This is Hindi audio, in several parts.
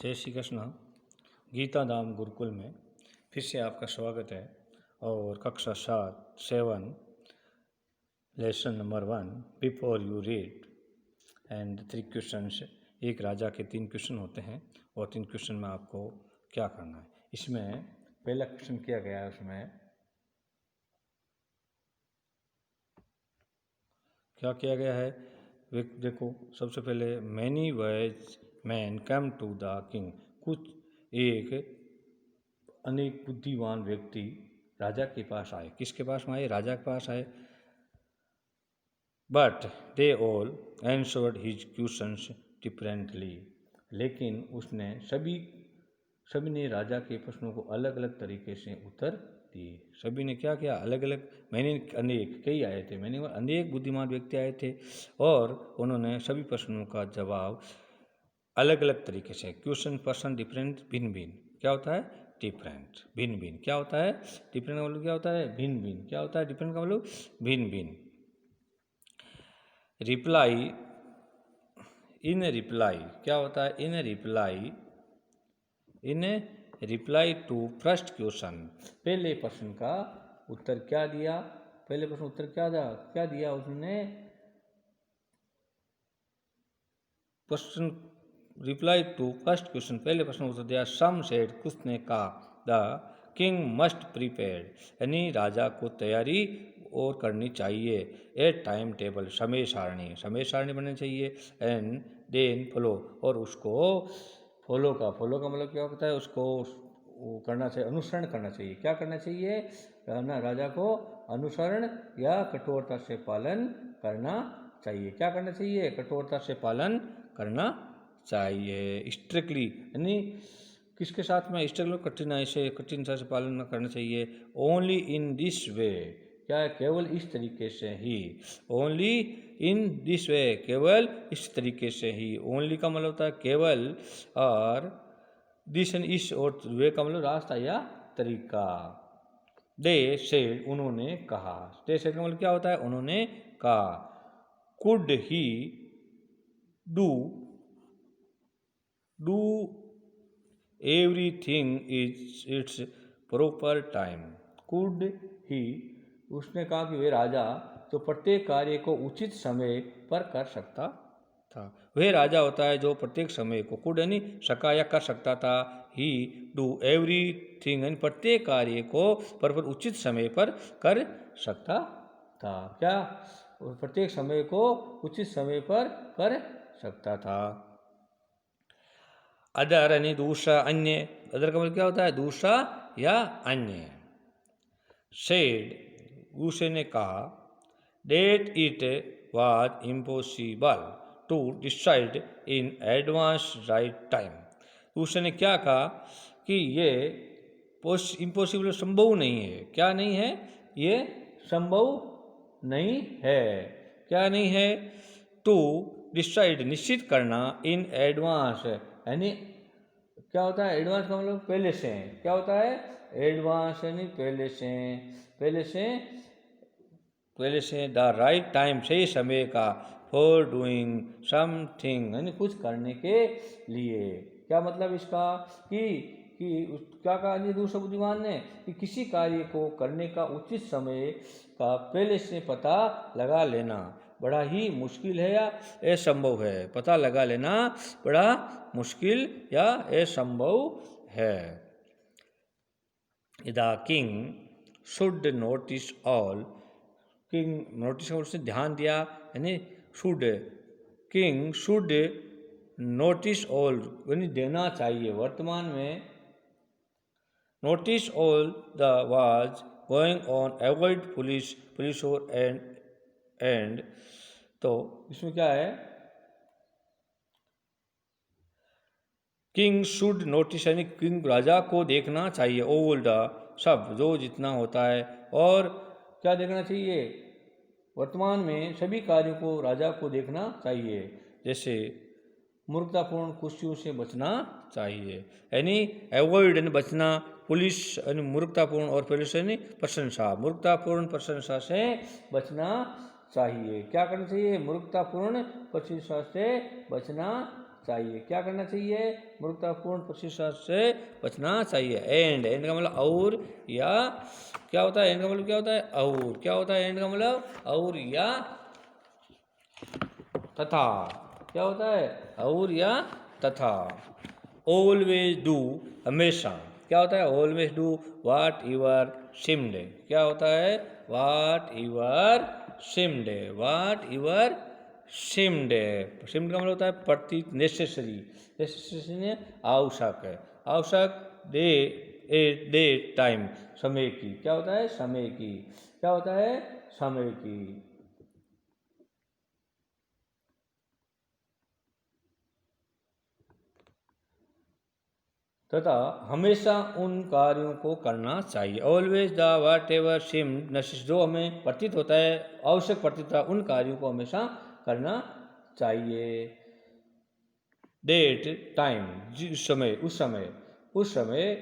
जय श्री कृष्ण। गीता धाम गुरुकुल में फिर से आपका स्वागत है। और कक्षा 7 lesson number 1 before you read and 3 questions. एक राजा के 3 क्वेश्चन होते हैं और 3 क्वेश्चन में आपको क्या करना है। इसमें पहला क्वेश्चन किया गया है, उसमें क्या किया गया है देखो। सबसे पहले many wise man come to the king. कुछ एक अनेक बुद्धिमान व्यक्ति राजा के पास आए। किसके पास में आए? राजा के पास आए। But they all answered his questions differently. लेकिन उसने सभी ने राजा के प्रश्नों को अलग अलग तरीके से उत्तर दिए। सभी ने क्या किया? अलग अलग। मैंने अनेक कई आए थे, मैंने अनेक बुद्धिमान व्यक्ति आए थे और उन्होंने सभी प्रश्नों का जवाब अलग अलग तरीके से। क्वेश्चन पर्सन डिफरेंट, भिन्न भिन्न। क्या होता है? डिफरेंट, भिन्न भिन्न। क्या होता है? डिफरेंट का मतलब क्या होता है? भिन्न भिन्न। क्या होता है? डिफरेंट का मतलब भिन्न भिन्न। रिप्लाई, इन रिप्लाई क्या होता है? In reply to first question. पहले प्रश्न का उत्तर क्या दिया? पहले प्रश्न उत्तर क्या दिया उसने? Question reply to first question, पहले प्रश्न उत्तर दिया। सम सेड, कुछ ने कहा, द किंग मस्ट प्रिपेयर, यानी राजा को तैयारी और करनी चाहिए। ए टाइम टेबल, समय सारणी बननी चाहिए। एंड देन फॉलो, और उसको फॉलो का मतलब क्या होता है? उसको वो करना चाहिए, अनुसरण करना चाहिए। क्या करना चाहिए? ना राजा को अनुसरण या कठोरता से पालन करना चाहिए। क्या करना चाहिए? कठोरता से पालन करना चाहिए। स्ट्रिक्टली यानी किसके साथ में? स्ट्रिक्टली कठिनता से पालन करना चाहिए। ओनली इन दिस वे, क्या है? केवल इस तरीके से ही। ओनली इन दिस वे, केवल इस तरीके से ही। ओनली का मतलब होता है केवल, और दिस एंड इस और वे का मतलब रास्ता या तरीका। दे सेड, उन्होंने कहा। दे सेड का मतलब क्या होता है? उन्होंने कहा। Could he do everything is it's proper time. Could he, उसने कहा कि वे राजा तो प्रत्येक कार्य को उचित समय पर कर सकता था। वह राजा होता है जो प्रत्येक समय को, कुड यानी सका या कर सकता था, ही डू एवरीथिंग यानी प्रत्येक कार्य को पर उचित समय पर कर सकता था। क्या? प्रत्येक समय को उचित समय पर कर सकता था। अदर यानी दूसरा, अन्य। अदर का मतलब क्या होता है? दूसरा या अन्य। सेड, दूसरे ने कहा, that it was impossible to decide in advance right time. दूसरे ने क्या कहा कि ये इम्पॉसिबल, संभव नहीं है। क्या नहीं है? ये संभव नहीं है। क्या नहीं है? टू डिसाइड, निश्चित करना, इन एडवांस यानी क्या होता है? एडवांस का मतलब पहले से। क्या होता है? एडवांस यानी पहले से द राइट टाइम, सही समय का। फॉर डूइंग समथिंग यानी कुछ करने के लिए। क्या मतलब इसका? क्या कहा दूसरे बुद्धिमान ने? कि किसी कार्य को करने का उचित समय का पहले से पता लगा लेना बड़ा ही मुश्किल है या असंभव है। पता लगा लेना बड़ा मुश्किल या असंभव है। The king should notice all, king notice का उसने ध्यान दिया यानी should, king should notice all यानी देना चाहिए। वर्तमान में notice all the was going on, avoid police और एंड। तो इसमें क्या है? किंग शुड नोटिस यानी किंग राजा को देखना चाहिए। ऑल द, सब, जो जितना होता है। और क्या देखना चाहिए? वर्तमान में सभी कार्यों को राजा को देखना चाहिए। जैसे मूर्खतापूर्ण कुर्सियों से बचना चाहिए, यानी अवॉइड यानी बचना, पुलिस यानी मूर्खतापूर्ण, और पुलिस यानी प्रशंसा, मूर्खतापूर्ण प्रशंसा से बचना चाहिए। क्या करना चाहिए? मूर्खतापूर्ण प्रशंसा से बचना चाहिए। क्या करना चाहिए? मूर्खतापूर्ण प्रशिक्षण से बचना चाहिए। एंड का मतलब और या क्या होता है? एंड का मतलब क्या होता है? और क्या होता है? एंड का मतलब और या तथा। क्या होता है? और या तथा। ऑलवेज डू, हमेशा। क्या होता है? Always do what your seemed. क्या होता है? What your seemed, what your seemed. Seemed का मतलब होता है प्रतीत, नेसेसरी। नेसेसरी आवश्यक है, आवश्यक। डे डेट टाइम, समय की। क्या होता है? समय की। क्या होता है? समय की। तथा हमेशा उन कार्यों को करना चाहिए। Always the whatever seem necessary, जो हमें प्रतीत होता है, आवश्यक प्रतीत होता है, उन कार्यों को हमेशा करना चाहिए। डेट टाइम, जिस समय, उस समय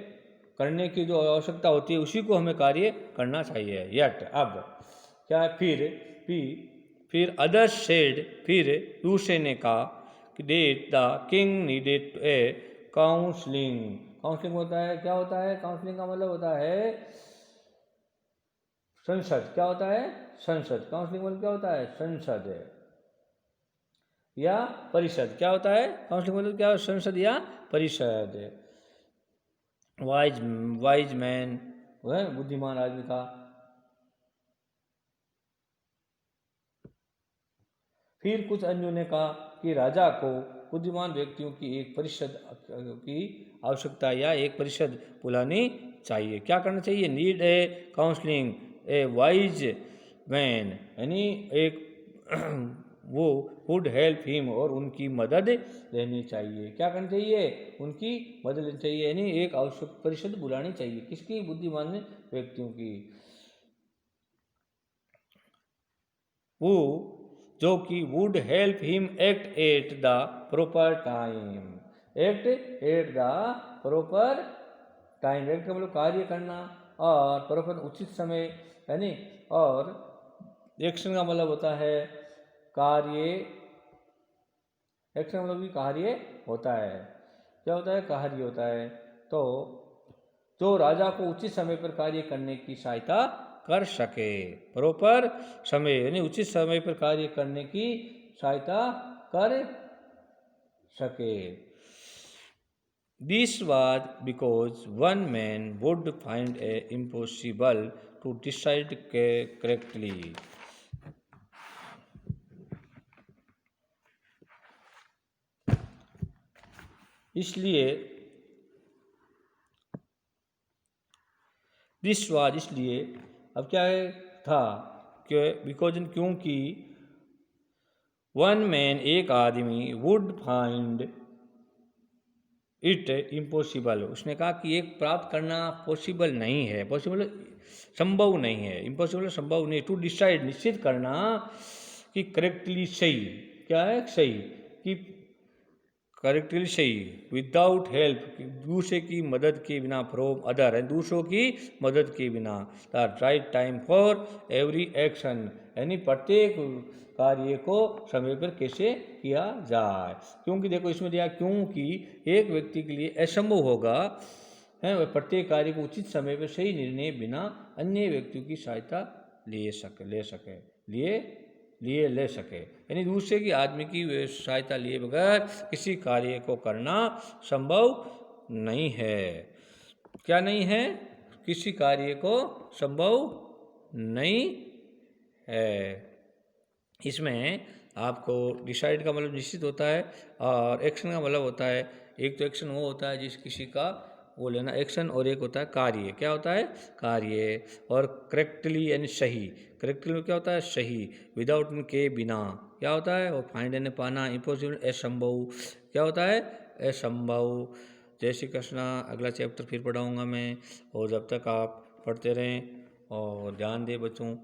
करने की जो आवश्यकता होती है उसी को हमें कार्य करना चाहिए। यट, अब क्या है? फिर अदर्स सेड, फिर दूसरे ने कहा कि that the king needed a counselling. Counselling होता है, क्या होता है? काउंसलिंग का मतलब होता है संसद। क्या होता है? संसद। काउंसलिंग मतलब क्या होता है? संसद या परिषद। क्या होता है? काउंसलिंग मतलब क्या? संसद या परिषद। वाइज वाइज मैन, वह बुद्धिमान आदमी का। फिर कुछ अन्यों ने कहा कि राजा को बुद्धिमान व्यक्तियों की एक परिषद की आवश्यकता या एक परिषद बुलानी चाहिए। क्या करना चाहिए? Need a counselling A wise man, यानी एक वो वुड हेल्प हिम, और उनकी मदद लेनी चाहिए। क्या करना चाहिए? उनकी मदद लेनी चाहिए, यानी एक आवश्यक परिषद बुलानी चाहिए। किसकी? बुद्धिमान व्यक्तियों की। वो जो कि would help him act at the proper time. Act at the proper time, act का मतलब कार्य करना, और प्रॉपर उचित समय, यानी, और एक्शन का मतलब होता है कार्य। एक्शन का मतलब भी कार्य होता है। क्या होता है? कार्य होता है। तो जो राजा को उचित समय पर कार्य करने की सहायता कर सके। प्रॉपर समय, यानी उचित समय पर कार्य करने की सहायता कर सके। This was because one man would find it impossible to decide correctly. इसलिए दिस वाज, इसलिए, अब क्या है? था कि बिकॉज, क्योंकि वन मैन, एक आदमी, वुड फाइंड इट इम्पॉसिबल, उसने कहा कि एक प्राप्त करना पॉसिबल नहीं है। पॉसिबल संभव नहीं है, इम्पॉसिबल संभव नहीं। टू डिसाइड, निश्चित करना कि करेक्टली, सही। क्या है? सही। कि करेक्टली सही, विदाउट हेल्प, दूसरे की मदद के बिना, फ्रॉम अदर, दूसरों की मदद के बिना। The right time for every action, यानी प्रत्येक कार्य को समय पर कैसे किया जाए। क्योंकि देखो इसमें दिया, क्योंकि एक व्यक्ति के लिए असंभव होगा है वह प्रत्येक कार्य को उचित समय पर सही निर्णय बिना अन्य व्यक्तियों की सहायता ले सके, यानी दूसरे की आदमी की सहायता लिए बगैर किसी कार्य को करना संभव नहीं है। क्या नहीं है? किसी कार्य को संभव नहीं है। इसमें आपको डिसाइड का मतलब निश्चित होता है, और एक्शन का मतलब होता है, एक तो एक्शन वो होता है जिस किसी का वो लेना एक्शन, और एक होता है कार्य। क्या होता है? कार्य। और करेक्टली यानी सही। करेक्टली में क्या होता है? सही। विदाउट के बिना। क्या होता है? और फाइंड यानी पाना। इम्पॉसिबल असंभव। क्या होता है? असंभव। जय श्री कृष्ण। अगला चैप्टर फिर पढ़ाऊँगा मैं, और जब तक आप पढ़ते रहें और ध्यान दें बच्चों।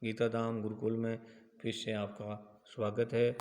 गीता धाम गुरुकुल में फिर से आपका स्वागत है।